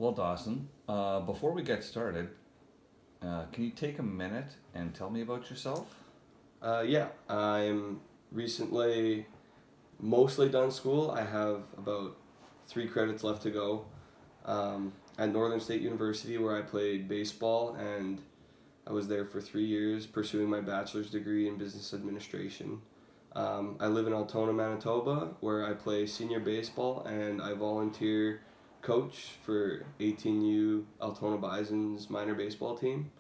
Well, Dawson, before we get started, can you take a minute and tell me about yourself? Yeah, I'm recently mostly done school. I have about 3 credits left to go at Northern State University, where I played baseball, and I was there for 3 years pursuing my bachelor's degree in business administration. I live in Altona, Manitoba, where I play senior baseball, and I volunteer coach for 18U Altona Bison's minor baseball team.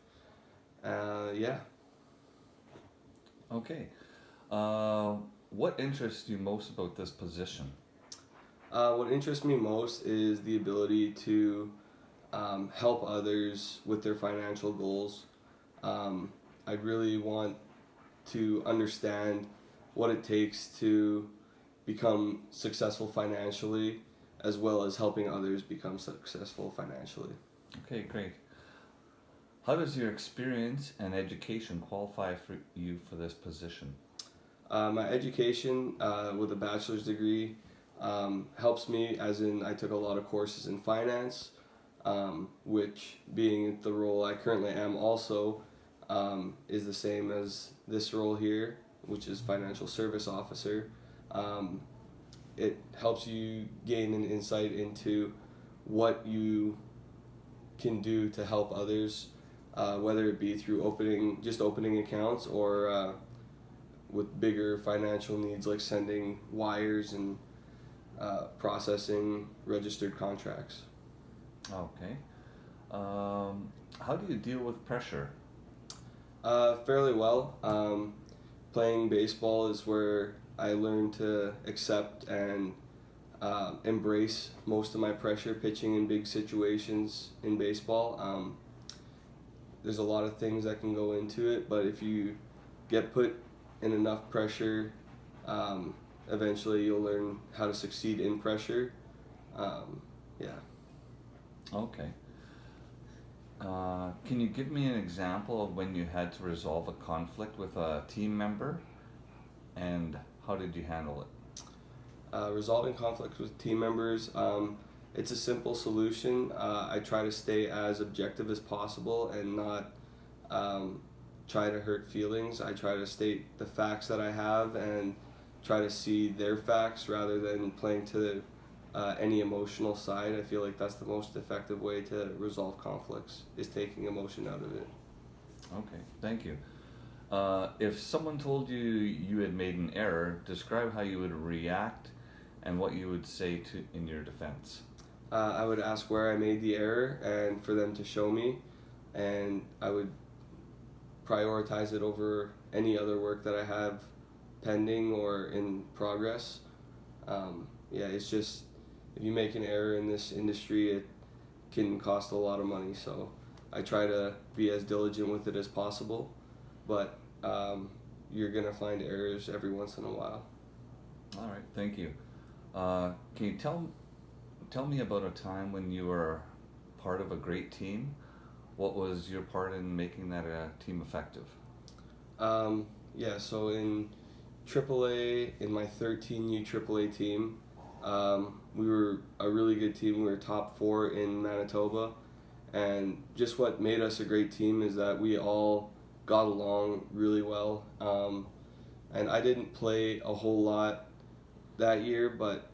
Yeah. Okay. Uh, what interests you most about this position? What interests me most is the ability to help others with their financial goals. I really want to understand what it takes to become successful financially, as well as helping others become successful financially. Okay, great. How does your experience and education qualify for you for this position? My education with a bachelor's degree helps me, as in I took a lot of courses in finance, which, being the role I currently am also, is the same as this role here, which is financial service officer. Um, it helps you gain an insight into what you can do to help others, whether it be through opening accounts, or with bigger financial needs like sending wires and processing registered contracts. Okay. How do you deal with pressure? Fairly well. Playing baseball is where I learned to accept and embrace most of my pressure pitching in big situations in baseball. There's a lot of things that can go into it, but if you get put in enough pressure, eventually you'll learn how to succeed in pressure. Yeah. Okay. Can you give me an example of when you had to resolve a conflict with a team member, and how did you handle it? Resolving conflicts with team members. It's a simple solution. I try to stay as objective as possible and not try to hurt feelings. I try to state the facts that I have and try to see their facts rather than playing to any emotional side. I feel like that's the most effective way to resolve conflicts, is taking emotion out of it. Okay, thank you. If someone told you you had made an error, describe how you would react and what you would say to in your defense. I would ask where I made the error and for them to show me, and I would prioritize it over any other work that I have pending or in progress. Yeah, it's just, if you make an error in this industry, it can cost a lot of money. So I try to be as diligent with it as possible, but you're gonna find errors every once in a while. All right, thank you. Can you tell me about a time when you were part of a great team? What was your part in making that team effective? Yeah, so in AAA, in my 13U AAA team, we were a really good team. We were top four in Manitoba, and just what made us a great team is that we all got along really well. And I didn't play a whole lot that year, but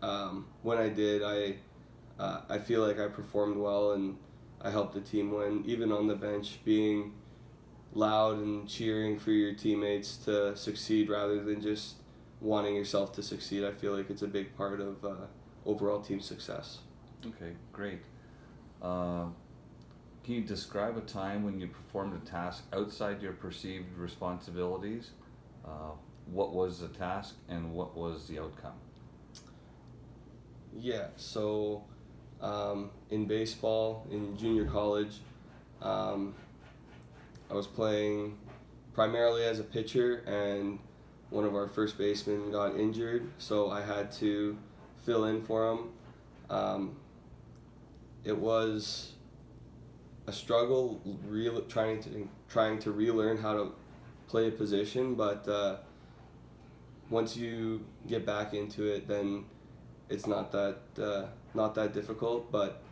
when I did, I feel like I performed well and I helped the team win. Even on the bench, being loud and cheering for your teammates to succeed rather than just wanting yourself to succeed, I feel like it's a big part of overall team success. Okay, great. Uh, can you describe a time when you performed a task outside your perceived responsibilities? Uh, what was the task and what was the outcome? Yeah, so in baseball, in junior college, um, I was playing primarily as a pitcher, and one of our first basemen got injured, so I had to fill in for him. Um, it was a struggle, trying to relearn how to play a position, but once you get back into it, then it's not that difficult. But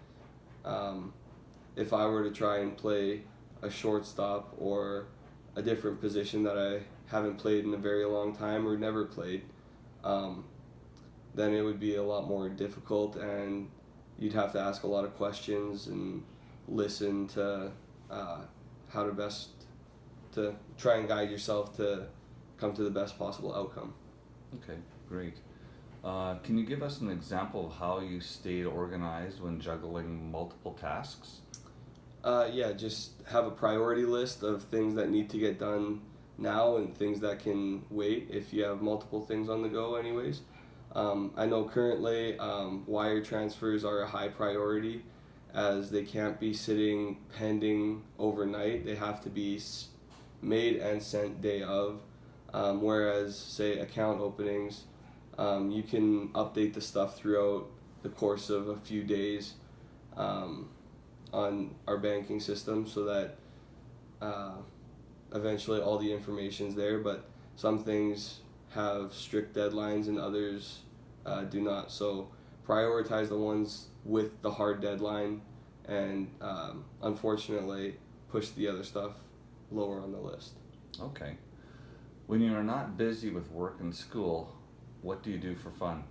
If I were to try and play a shortstop or a different position that I haven't played in a very long time or never played, then it would be a lot more difficult, and you'd have to ask a lot of questions and listen to how to best to try and guide yourself to come to the best possible outcome. Okay, great. Can you give us an example of how you stayed organized when juggling multiple tasks? Yeah, just have a priority list of things that need to get done now and things that can wait if you have multiple things on the go, anyways. I know currently wire transfers are a high priority as they can't be sitting pending overnight. They have to be made and sent day of. Whereas, say, account openings, you can update the stuff throughout the course of a few days on our banking system so that eventually all the information's there. But some things have strict deadlines and others do not. So prioritize the ones with the hard deadline and unfortunately push the other stuff lower on the list. Okay. When you are not busy with work and school, what do you do for fun?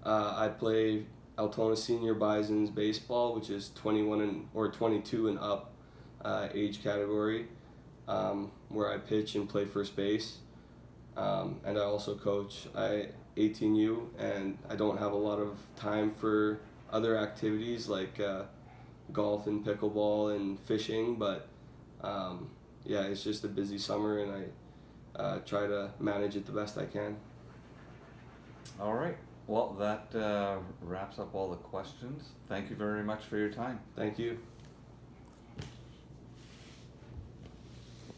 I play Altona Senior Bisons baseball, which is 21 or 22 and up age category, where I pitch and play first base. And I also coach 18U, and I don't have a lot of time for other activities like golf and pickleball and fishing, but yeah, it's just a busy summer, and I try to manage it the best I can. All right. Well, that wraps up all the questions. Thank you very much for your time. Thank you.